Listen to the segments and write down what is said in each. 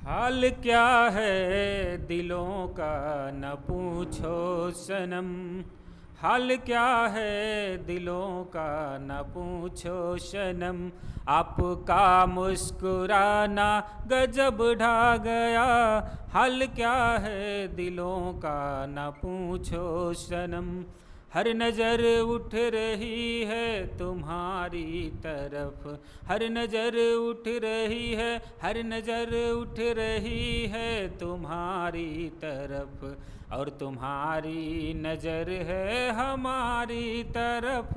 हाल क्या है दिलों का न पूछो सनम। हाल क्या है दिलों का न पूछो सनम। आपका मुस्कुराना गजब ढा गया। हाल क्या है दिलों का न पूछो सनम। हर नज़र उठ रही है तुम्हारी तरफ। हर नज़र उठ रही है, हर नज़र उठ रही है तुम्हारी तरफ। और तुम्हारी नज़र है हमारी तरफ।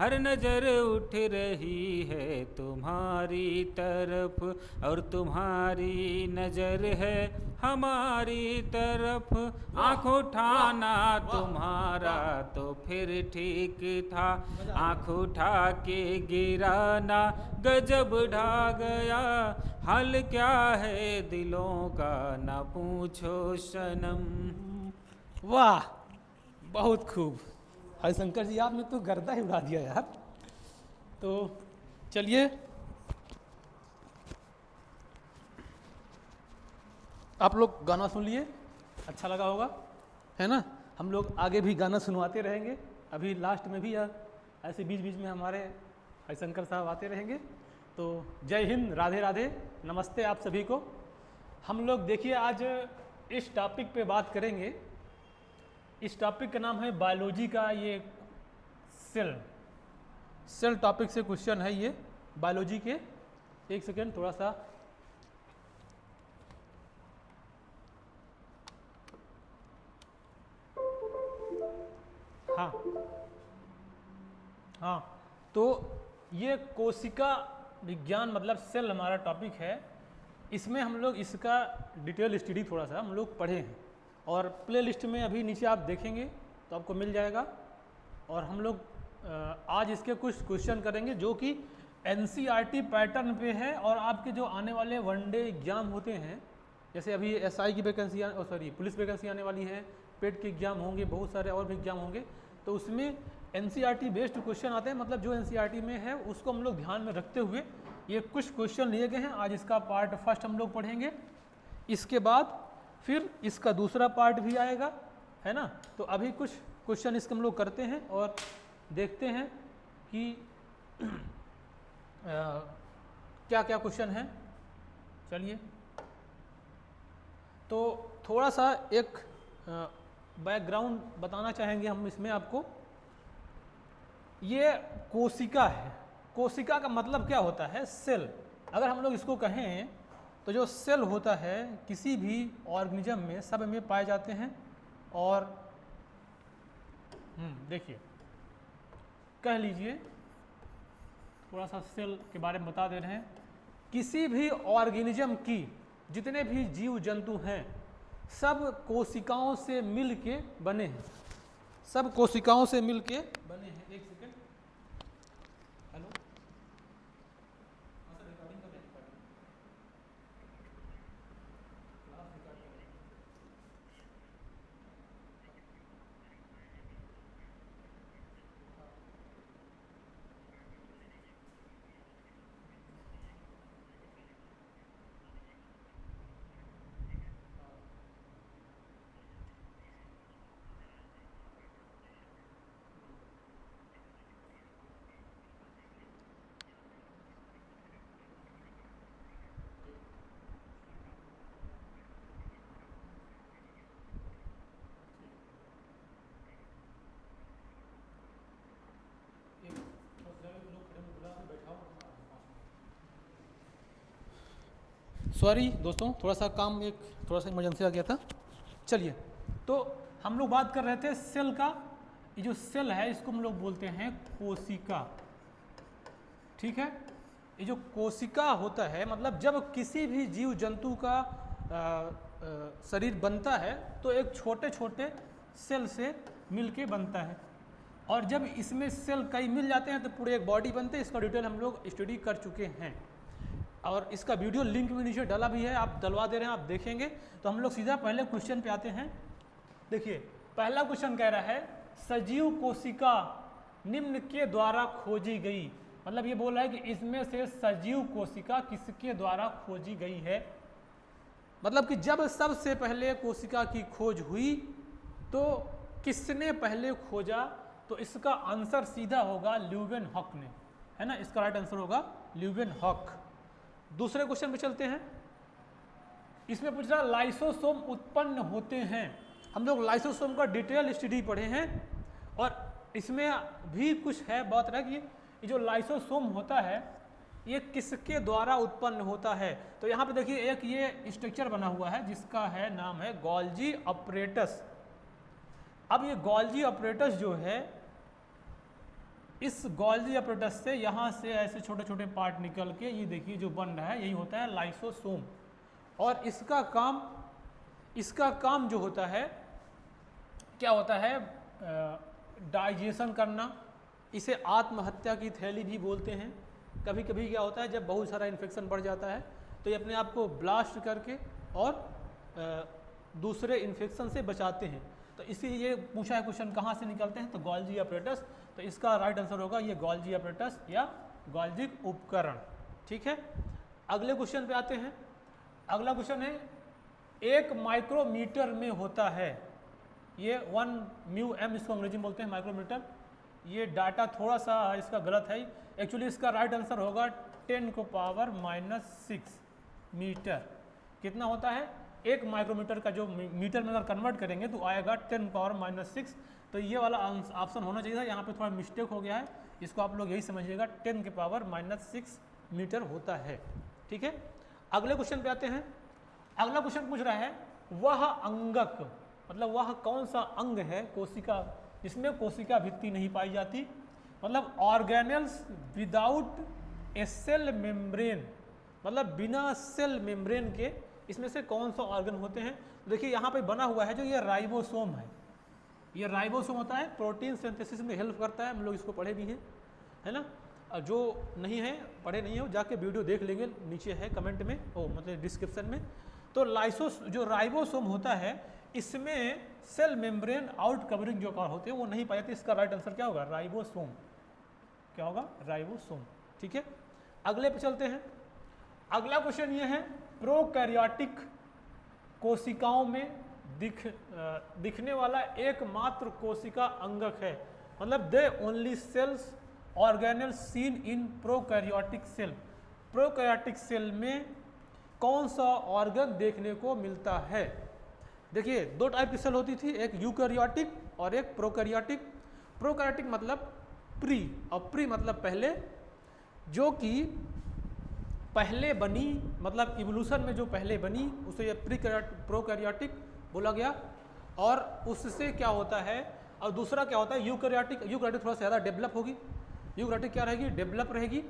हर नज़र उठ रही है तुम्हारी तरफ। और तुम्हारी नज़र है हमारी तरफ। आँख उठाना तुम्हारा तो फिर ठीक था। आँख उठा के गिराना गजब ढा गया। हाल क्या है दिलों का न पूछो सनम। वाह, बहुत खूब। हरिशंकर जी, आपने तो गर्दा ही उड़ा दिया यार। तो चलिए, आप लोग गाना सुन लिए, अच्छा लगा होगा, है ना। हम लोग आगे भी गाना सुनवाते रहेंगे। अभी लास्ट में भी ऐसे बीच बीच में हमारे हरिशंकर साहब आते रहेंगे। तो जय हिंद, राधे राधे, नमस्ते आप सभी को। हम लोग देखिए आज इस टॉपिक पे बात करेंगे। इस टॉपिक का नाम है बायोलॉजी का ये सेल। सेल टॉपिक से क्वेश्चन है ये बायोलॉजी के। एक सेकेंड, थोड़ा सा हाँ हाँ। तो ये कोशिका विज्ञान मतलब सेल हमारा टॉपिक है। इसमें हम लोग इसका डिटेल स्टडी थोड़ा सा हम लोग पढ़े हैं, और प्ले लिस्ट में अभी नीचे आप देखेंगे तो आपको मिल जाएगा। और हम लोग आज इसके कुछ क्वेश्चन करेंगे जो कि एनसीईआरटी पैटर्न पे है, और आपके जो आने वाले वनडे एग्जाम होते हैं, जैसे अभी एसआई की वैकेंसी पुलिस वैकेंसी आने वाली है, पेट के एग्जाम होंगे, बहुत सारे और भी एग्जाम होंगे, तो उसमें एनसीईआरटी बेस्ड क्वेश्चन आते हैं। मतलब जो एनसीईआरटी में है उसको हम लोग ध्यान में रखते हुए ये कुछ क्वेश्चन लिए गए हैं। आज इसका पार्ट फर्स्ट हम लोग पढ़ेंगे, इसके बाद फिर इसका दूसरा पार्ट भी आएगा, है ना। तो अभी कुछ क्वेश्चन इसके हम लोग करते हैं और देखते हैं कि क्या क्या क्वेश्चन है। चलिए, तो थोड़ा सा एक बैकग्राउंड बताना चाहेंगे हम इसमें आपको। ये कोशिका है। कोशिका का मतलब क्या होता है? सेल। अगर हम लोग इसको कहें तो जो सेल होता है किसी भी ऑर्गेनिज्म में सब में पाए जाते हैं। और देखिए, कह लीजिए, थोड़ा सा सेल के बारे में बता दे रहे हैं। किसी भी ऑर्गेनिज्म की जितने भी जीव जंतु हैं सब कोशिकाओं से मिल के बने हैं। सब कोशिकाओं से मिल के बने हैं। एक सेकेंड, हेलो, रिकॉर्डिंग कर रहे हैं, क्लास रिकॉर्ड कर रहे हैं। सॉरी दोस्तों, थोड़ा सा काम, एक थोड़ा सा इमरजेंसी आ गया था। चलिए, तो हम लोग बात कर रहे थे सेल का। ये जो सेल है इसको हम लोग बोलते हैं कोशिका, ठीक है। ये जो कोशिका होता है मतलब जब किसी भी जीव जंतु का शरीर बनता है तो एक छोटे छोटे सेल से मिलके बनता है, और जब इसमें सेल कई मिल जाते हैं तो पूरे एक बॉडी बनते हैं। इसका डिटेल हम लोग स्टडी कर चुके हैं, और इसका वीडियो लिंक भी नीचे डाला भी है, आप डलवा दे रहे हैं, आप देखेंगे। तो हम लोग सीधा पहले क्वेश्चन पे आते हैं। देखिए, पहला क्वेश्चन कह रहा है सजीव कोशिका निम्न के द्वारा खोजी गई। मतलब ये बोल रहा है कि इसमें से सजीव कोशिका किसके द्वारा खोजी गई है। मतलब कि जब सबसे पहले कोशिका की खोज हुई तो किसने पहले खोजा, तो इसका आंसर सीधा होगा ल्यूवेनहॉक ने, है ना, इसका राइट आंसर होगा ल्यूवेनहॉक। दूसरे क्वेश्चन पे चलते हैं। इसमें पूछ रहा लाइसोसोम उत्पन्न होते हैं। हम लोग लाइसोसोम का डिटेल स्टडी पढ़े हैं और इसमें भी कुछ है बात रहा कि ये जो लाइसोसोम होता है ये किसके द्वारा उत्पन्न होता है। तो यहाँ पे देखिए एक ये स्ट्रक्चर बना हुआ है जिसका है नाम है गोल्जी अपरेटस। अब ये गोल्जी अपरेटस जो है, इस गोल्जी अपरेटस से यहाँ से ऐसे छोटे छोटे पार्ट निकल के ये देखिए जो बन रहा है यही होता है लाइसोसोम। और इसका काम जो होता है क्या होता है, डाइजेशन करना। इसे आत्महत्या की थैली भी बोलते हैं। कभी कभी क्या होता है जब बहुत सारा इन्फेक्शन बढ़ जाता है तो ये अपने आप को ब्लास्ट करके और दूसरे इन्फेक्शन से बचाते हैं। तो इसीलिए पूछा है क्वेश्चन कहाँ से निकलते हैं, तो गोल्जी अपरेटस। तो इसका राइट आंसर होगा ये गोल्जी अपरेटस या गोल्जी उपकरण। ठीक है, अगले क्वेश्चन पे आते हैं। अगला क्वेश्चन है 1 माइक्रोमीटर में होता है, ये 1 μm इसको अंग्रेजी में बोलते हैं माइक्रोमीटर। ये डाटा थोड़ा सा इसका गलत है, एक्चुअली इसका राइट आंसर होगा 10⁻⁻⁶ मीटर। कितना होता है 1 माइक्रोमीटर का, जो मीटर में अगर कन्वर्ट करेंगे तो आएगा 10⁻⁶। तो ये वाला ऑप्शन होना चाहिए था, यहाँ पे थोड़ा मिस्टेक हो गया है, इसको आप लोग यही समझिएगा 10⁻⁻⁶ मीटर होता है। ठीक है, अगले क्वेश्चन पे आते हैं। अगला क्वेश्चन पूछ रहा है वह अंगक, मतलब वह कौन सा अंग है कोशिका जिसमें कोशिका भित्ति नहीं पाई जाती, मतलब organelles without a cell membrane, मतलब बिना सेल मेम्ब्रेन के इसमें से कौन सा ऑर्गन होते हैं। देखिए यहाँ पे बना हुआ है जो ये राइबोसोम है, ये राइबोसोम होता है, प्रोटीन सिंथेसिस में हेल्प करता है, हम लोग इसको पढ़े भी हैं, है ना। जो नहीं है पढ़े नहीं हो जाके वीडियो देख लेंगे, नीचे है कमेंट में, मतलब डिस्क्रिप्शन में। तो जो राइबोसोम होता है इसमें सेल मेम्ब्रेन आउट कवरिंग जो होते हैं वो नहीं पाए जाते। इसका राइट आंसर क्या होगा, राइबोसोम। क्या होगा, राइबोसोम। ठीक है, अगले पे चलते हैं। अगला क्वेश्चन ये है प्रोकैरियोटिक कोशिकाओं में दिखने वाला एकमात्र कोशिका अंगक है, मतलब they only cells organelle seen in prokaryotic cell. Prokaryotic cell में कौन सा ऑर्गन देखने को मिलता है। देखिए 2 टाइप की सेल होती थी, एक यूकैरियोटिक और एक प्रोकैरियोटिक। प्रोकैरियोटिक मतलब प्री, और प्री मतलब पहले, जो कि पहले बनी, मतलब इवोल्यूशन में जो पहले बनी उसे ये प्रोकैरियोटिक बोला गया। और उससे क्या होता है, और दूसरा क्या होता है यूकैरियोटिक। यूकैरियोटिक थोड़ा सा ज़्यादा डेवलप होगी, यूकैरियोटिक क्या रहेगी, डेवलप रहेगी।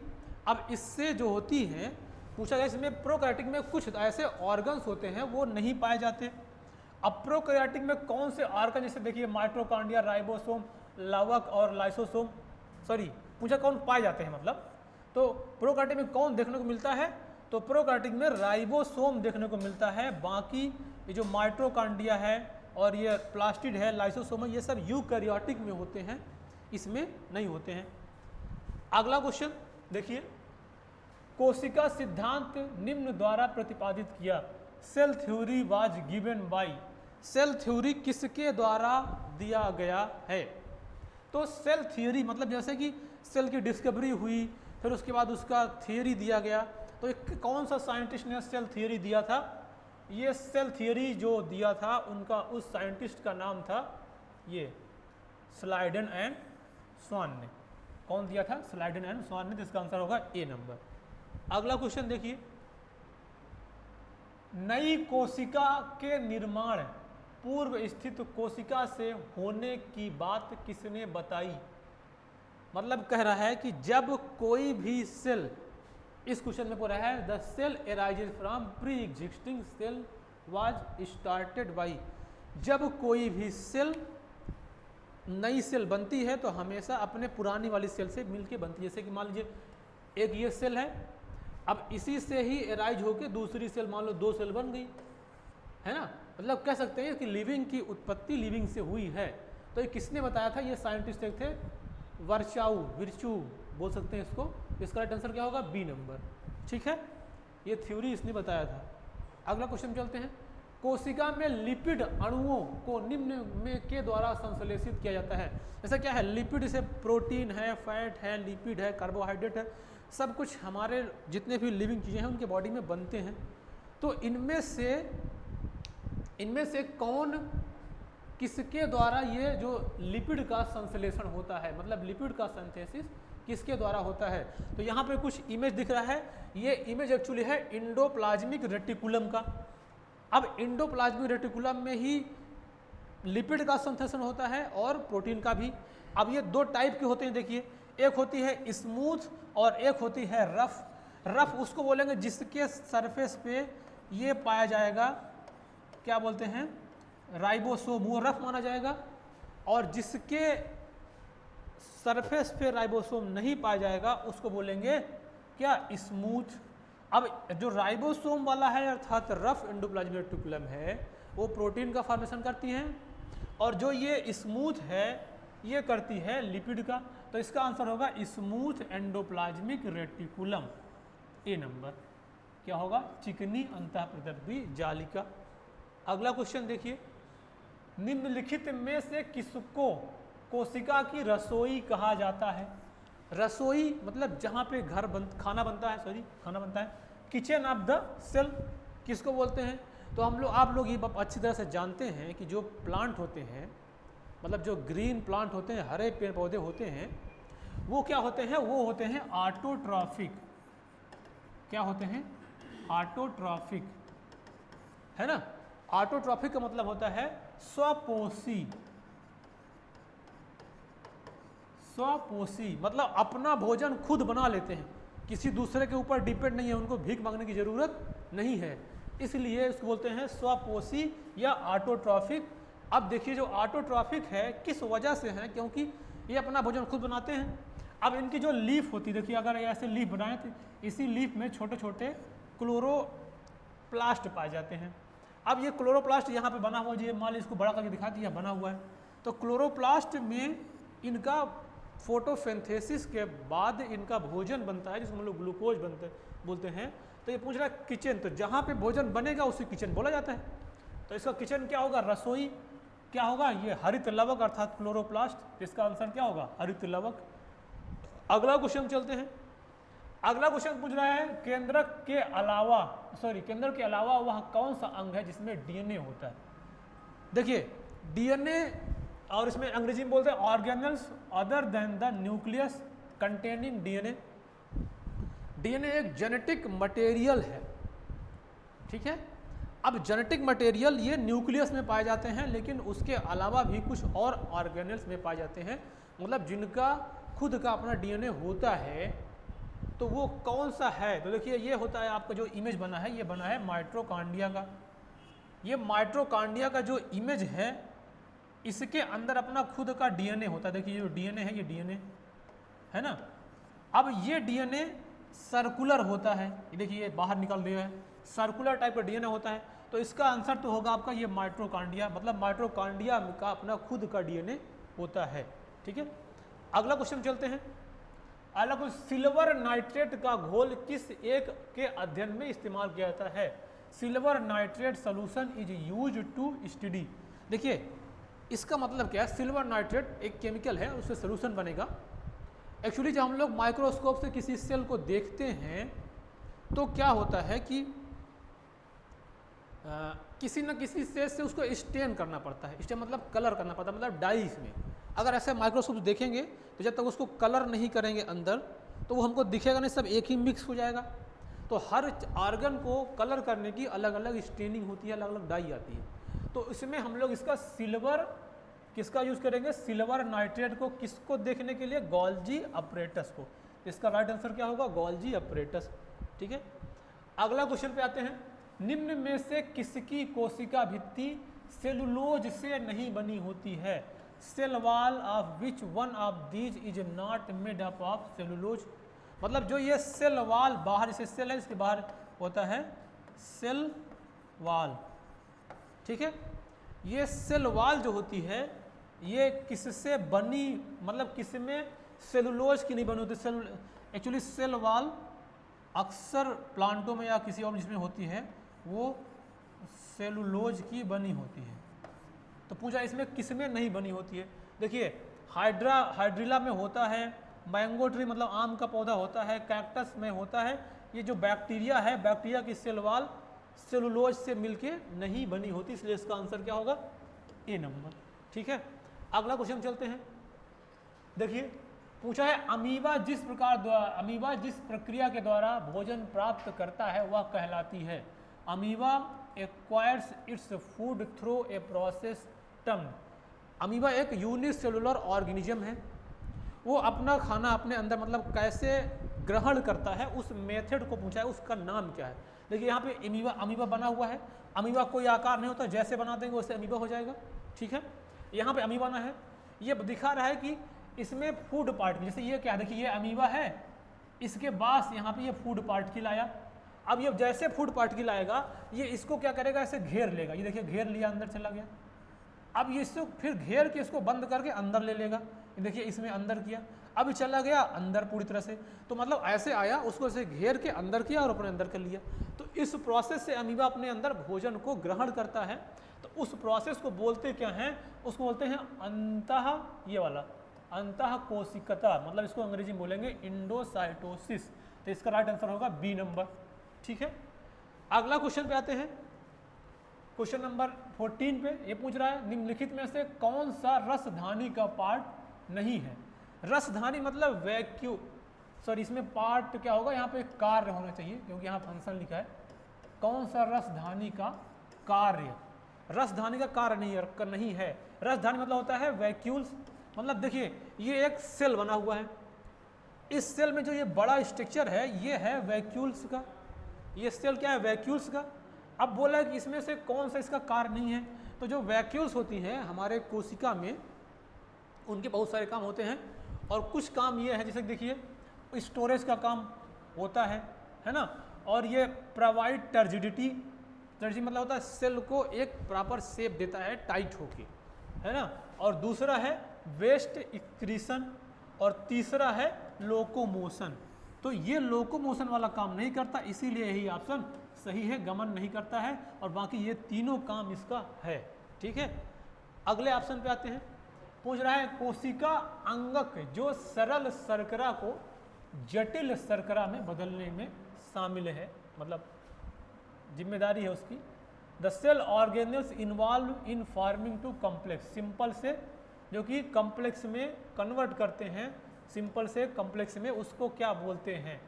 अब इससे जो होती है पूछा गया इसमें प्रोकैरियोटिक में कुछ ऐसे ऑर्गन्स होते हैं वो नहीं पाए जाते। अब प्रोकैरियोटिक में कौन से ऑर्गन, जैसे देखिए माइटोकॉन्ड्रिया, राइबोसोम, लवक और लाइसोसोम, पूछा कौन पाए जाते हैं, मतलब तो प्रोकैरियोटिक में कौन देखने को मिलता है, तो प्रोकैरियोटिक में राइबोसोम देखने को मिलता है। बाकी ये जो माइटोकॉन्ड्रिया है और ये प्लास्टिड है, लाइसोसोम है, ये सब यूकैरियोटिक में होते हैं, इसमें नहीं होते हैं। अगला क्वेश्चन देखिए, कोशिका सिद्धांत निम्न द्वारा प्रतिपादित किया। Cell theory was given by, cell theory किसके द्वारा दिया गया है। तो सेल थ्योरी मतलब जैसे कि सेल की डिस्कवरी हुई, फिर उसके बाद उसका थियरी दिया गया, तो कौन सा साइंटिस्ट ने सेल थियरी दिया था। ये सेल थियरी जो दिया था उनका, उस साइंटिस्ट का नाम था ये स्लाइडन एंड स्वान ने। कौन दिया था, स्लाइडन एंड स्वान ने, तो इसका आंसर होगा ए नंबर। अगला क्वेश्चन देखिए, नई कोशिका के निर्माण पूर्व स्थित कोशिका से होने की बात किसने बताई। मतलब कह रहा है कि जब कोई भी सेल, इस क्वेश्चन में पूरा है the cell arises from pre existing cell was started by. जब कोई भी सेल, नई सेल बनती है तो हमेशा अपने पुरानी वाली सेल से मिलके बनती है। जैसे कि मान लीजिए एक ये सेल है, अब इसी से ही एराइज होके दूसरी सेल, मान लो 2 सेल बन गई, है ना। मतलब कह सकते हैं कि लिविंग की उत्पत्ति लिविंग से हुई है। तो ये किसने बताया था, ये साइंटिस्ट थे विर्चू बोल सकते हैं इसको। इसका राइट आंसर क्या होगा, बी नंबर। ठीक है, ये थ्योरी इसने बताया था। अगला क्वेश्चन चलते हैं। कोशिका में लिपिड अणुओं को निम्न में के द्वारा संश्लेषित किया जाता है। ऐसा क्या है, लिपिड से प्रोटीन है, फैट है, लिपिड है, कार्बोहाइड्रेट है, सब कुछ हमारे जितने भी लिविंग चीज़ें हैं उनके बॉडी में बनते हैं। तो इनमें से कौन किसके द्वारा ये जो लिपिड का संश्लेषण होता है, मतलब लिपिड का सिंथेसिस किसके द्वारा होता है। तो यहाँ पे कुछ इमेज दिख रहा है, ये इमेज एक्चुअली है इंडोप्लाज्मिक रेटिकुलम का। अब इंडोप्लाज्मिक रेटिकुलम में ही लिपिड का संश्लेषण होता है और प्रोटीन का भी। अब ये दो टाइप के होते हैं, देखिए, एक होती है स्मूथ और एक होती है रफ। रफ उसको बोलेंगे जिसके सरफेस पे ये पाया जाएगा, क्या बोलते हैं, राइबोसोम, वो रफ माना जाएगा। और जिसके सरफेस पे राइबोसोम नहीं पाया जाएगा उसको बोलेंगे क्या, स्मूथ। अब जो राइबोसोम वाला है अर्थात रफ एंडोप्लाज्मिक रेटिकुलम है, वो प्रोटीन का फॉर्मेशन करती हैं, और जो ये स्मूथ है ये करती है लिपिड का। तो इसका आंसर होगा स्मूथ एंडोप्लाज्मिक रेटिकुलम, ए नंबर। क्या होगा, चिकनी अंतःप्रदर्भी जालिका। अगला क्वेश्चन देखिए, निम्नलिखित में से किसको कोशिका की रसोई कहा जाता है। रसोई मतलब जहाँ पे खाना बनता है, किचन ऑफ द सेल किसको बोलते हैं। तो आप लोग ये अच्छी तरह से जानते हैं कि जो प्लांट होते हैं, मतलब जो ग्रीन प्लांट होते हैं, हरे पेड़ पौधे होते हैं, वो क्या होते हैं, वो होते हैं ऑटोट्रॉफिक। क्या होते हैं, ऑटोट्रॉफिक, है ना। ऑटोट्रॉफिक का मतलब होता है स्वपोषी। स्वपोषी मतलब अपना भोजन खुद बना लेते हैं, किसी दूसरे के ऊपर डिपेंड नहीं है, उनको भीख मांगने की जरूरत नहीं है, इसलिए इसको बोलते हैं स्वपोषी या ऑटोट्रॉफिक। अब देखिए, जो ऑटोट्रॉफिक है किस वजह से है, क्योंकि ये अपना भोजन खुद बनाते हैं। अब इनकी जो लीफ होती है, देखिए अगर ऐसे लीफ बनाए तो इसी लीफ में छोटे छोटे क्लोरोप्लास्ट पाए जाते हैं। अब ये क्लोरोप्लास्ट यहाँ पे बना हुआ, जो मान लीजिए इसको बड़ा करके दिखा दिया, बना हुआ है, तो क्लोरोप्लास्ट में इनका फोटोसिंथेसिस के बाद इनका भोजन बनता है, जिसको हम लोग ग्लूकोज बोलते हैं। तो ये पूछ रहा है किचन, तो जहाँ पे भोजन बनेगा उसे किचन बोला जाता है। तो इसका किचन क्या होगा, रसोई। क्या होगा, ये हरित लवक अर्थात क्लोरोप्लास्ट। इसका आंसर क्या होगा, हरित लवक। अगला क्वेश्चन चलते हैं। अगला क्वेश्चन पूछ रहा है, केंद्रक के अलावा वह कौन सा अंग है जिसमें डीएनए होता है। देखिए डीएनए, और इसमें अंग्रेजी में बोलते हैं organelles other than the nucleus containing DNA. DNA एक जेनेटिक मटेरियल है, ठीक है। अब जेनेटिक मटेरियल ये न्यूक्लियस में पाए जाते हैं, लेकिन उसके अलावा भी कुछ और ऑर्गेनल्स में पाए जाते हैं, मतलब जिनका खुद का अपना डीएनए होता है। तो वो कौन सा है, तो देखिए ये होता है, आपका जो इमेज बना है ये बना है माइटोकॉन्ड्रिया का। ये माइटोकॉन्ड्रिया का जो इमेज है, इसके अंदर अपना खुद का डीएनए होता है। देखिए जो डीएनए है, ये डीएनए है ना। अब ये डीएनए सर्कुलर होता है, ये देखिए ये बाहर निकल रहा है, सर्कुलर टाइप का डीएनए होता है। तो इसका आंसर तो होगा आपका ये माइटोकॉन्ड्रिया, मतलब माइटोकॉन्ड्रिया का अपना खुद का डीएनए होता है, ठीक है। अगला क्वेश्चन चलते हैं। अगला कुछ, सिल्वर नाइट्रेट का घोल किस एक के अध्ययन में इस्तेमाल किया जाता है। Silver nitrate solution is use to study. देखिए इसका मतलब क्या है, सिल्वर नाइट्रेट एक केमिकल है, उससे सोल्यूशन बनेगा। एक्चुअली जब हम लोग माइक्रोस्कोप से किसी सेल को देखते हैं तो क्या होता है कि किसी न किसी सेल से उसको स्टेन करना पड़ता है। स्टेन मतलब कलर करना पड़ता है, मतलब डाई इसमें। अगर ऐसे माइक्रोस्कोप देखेंगे तो जब तक उसको कलर नहीं करेंगे अंदर, तो वो हमको दिखेगा नहीं, सब एक ही मिक्स हो जाएगा। तो हर ऑर्गन को कलर करने की अलग अलग स्टेनिंग होती है, अलग अलग डाई आती है। तो इसमें हम लोग इसका सिल्वर किसका यूज़ करेंगे, सिल्वर नाइट्रेट को, किसको देखने के लिए, गोल्जी अपरेटस को। इसका राइट आंसर क्या होगा, गोल्जी अपरेटस, ठीक है। अगला क्वेश्चन पे आते हैं। निम्न में से किसकी कोशिका भित्ति सेलुलोज से नहीं बनी होती है। Cell wall of which one of these is not made up of cellulose. मतलब जो ये सेल वॉल बाहर, जैसे सेल है इसके बाहर होता है सेल वॉल, ठीक है। ये सेल वॉल जो होती है ये किससे बनी, मतलब किसमें सेलुलोज की नहीं बनी होती। एक्चुअली सेल वॉल अक्सर प्लांटों में या किसी और जिसमें होती है वो सेलुलोज की बनी होती है। तो पूछा इसमें किसमें नहीं बनी होती है। देखिए हाइड्रिला में होता है, मैंगो ट्री मतलब आम का पौधा होता है, कैक्टस में होता है। ये जो बैक्टीरिया है, बैक्टीरिया की सेल वॉल सेलुलोज से मिलके नहीं बनी होती, इसलिए इसका आंसर क्या होगा, ए नंबर। ठीक है, अगला क्वेश्चन चलते हैं। देखिए पूछा है अमीबा जिस प्रक्रिया के द्वारा भोजन प्राप्त करता है वह कहलाती है। Amoeba acquires its food through a process termed. Amoeba एक यूनिसेलुलर ऑर्गेनिज्म है, वो अपना खाना अपने अंदर मतलब कैसे ग्रहण करता है उस मेथड को पूछा है, उसका नाम क्या है। देखिए यहाँ पे अमीबा बना हुआ है। अमीबा कोई आकार नहीं होता, जैसे बना देंगे वैसे अमीबा हो जाएगा। ठीक है, यहाँ पे अमीबा ना है, ये दिखा रहा है कि इसमें फूड पार्टिकल, जैसे ये क्या है, देखिए ये अमीबा है, इसके बाद यहाँ पे ये फूड पार्टिकल आया। अब ये जैसे फूड पार्टिकल आएगा ये इसको क्या करेगा, ऐसे घेर लेगा। ये देखिए घेर लिया, अंदर चला गया। अब ये इसको फिर घेर के इसको बंद करके अंदर ले लेगा। देखिए इसमें अंदर किया, अब चला गया अंदर पूरी तरह से। तो मतलब ऐसे आया, उसको ऐसे घेर के अंदर किया और अपने अंदर कर लिया। तो इस प्रोसेस से अमीबा अपने अंदर भोजन को ग्रहण करता है। तो उस प्रोसेस को बोलते क्या हैं, उसको बोलते हैं अंतः, ये वाला अंतः कोशिकता, मतलब इसको अंग्रेजी में बोलेंगे इंडोसाइटोसिस। तो इसका राइट आंसर होगा बी नंबर। ठीक है, अगला क्वेश्चन पे आते हैं। क्वेश्चन नंबर 14 पे ये पूछ रहा है निम्नलिखित में से कौन सा रसधानी का पार्ट नहीं है। रसधानी मतलब सॉरी इसमें पार्ट क्या होगा, यहाँ पे कार्य होना चाहिए क्योंकि यहाँ फंक्शन लिखा है। कौन सा रसधानी का कार्य, रसधानी का कार्य नहीं है। रसधानी मतलब होता है वैक्यूल्स, मतलब देखिए ये एक सेल बना हुआ है, इस सेल में जो ये बड़ा स्ट्रक्चर है ये है वैक्यूल्स का। ये सेल क्या है, वैक्यूल्स का। अब बोला कि इसमें से कौन सा इसका कार्य नहीं है। तो जो वैक्यूल्स होती हैं हमारे कोशिका में, उनके बहुत सारे काम होते हैं और कुछ काम ये है, जैसे देखिए स्टोरेज का काम होता है ना। और ये प्रोवाइड टर्जिडिटी मतलब होता है सेल को एक प्रॉपर शेप देता है टाइट होके, है ना। और दूसरा है वेस्ट एक्रीशन और तीसरा है लोकोमोशन। तो ये लोकोमोशन वाला काम नहीं करता, इसीलिए यही ऑप्शन सही है, गमन नहीं करता है। और बाकी ये तीनों काम इसका है। ठीक है, अगले ऑप्शन पे आते हैं। पूछ रहा है कोशिका अंगक जो सरल शर्करा को जटिल शर्करा में बदलने में शामिल है, मतलब जिम्मेदारी है उसकी। The cell organelles involve in forming to complex, simple से जो कि कॉम्प्लेक्स में कन्वर्ट करते हैं, सिंपल से कॉम्प्लेक्स में, उसको क्या बोलते हैं,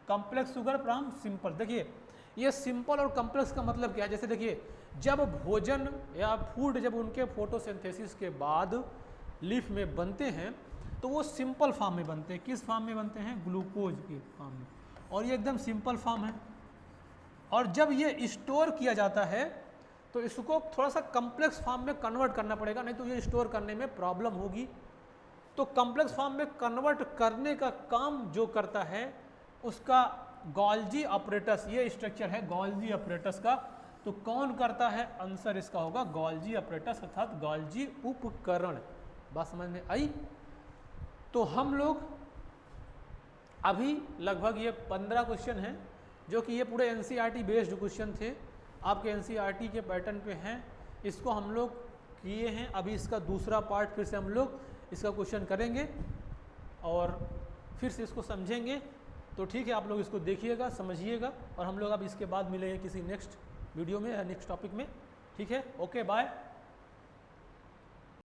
कॉम्प्लेक्स शुगर फ्रॉम सिंपल। देखिए ये सिंपल और कॉम्प्लेक्स का मतलब क्या है, जैसे देखिए जब भोजन या फूड जब उनके फोटोसिंथेसिस के बाद लीफ में बनते हैं तो वो सिंपल फॉर्म में बनते हैं। किस फॉर्म में बनते हैं, ग्लूकोज के फॉर्म में, और ये एकदम सिंपल फॉर्म है। और जब ये स्टोर किया जाता है तो इसको थोड़ा सा कॉम्प्लेक्स फॉर्म में कन्वर्ट करना पड़ेगा, नहीं तो ये स्टोर करने में प्रॉब्लम होगी। तो कॉम्प्लेक्स फॉर्म में कन्वर्ट करने का काम जो करता है उसका गोल्जी ऑपरेटस, ये स्ट्रक्चर है गोल्जी ऑपरेटस का। तो कौन करता है, आंसर इसका होगा गोल्जी ऑपरेटस अर्थात गोल्जी उपकरण। बात समझ में आई। तो हम लोग अभी लगभग ये 15 क्वेश्चन हैं जो कि ये पूरे एनसीईआरटी बेस्ड क्वेश्चन थे, आपके एनसीईआरटी के पैटर्न पे हैं। इसको हम लोग किए हैं, अभी इसका दूसरा पार्ट फिर से हम लोग इसका क्वेश्चन करेंगे और फिर से इसको समझेंगे। तो ठीक है, आप लोग इसको देखिएगा, समझिएगा, और हम लोग अब इसके बाद मिलेंगे किसी नेक्स्ट वीडियो में या नेक्स्ट टॉपिक में। ठीक है, ओके बाय।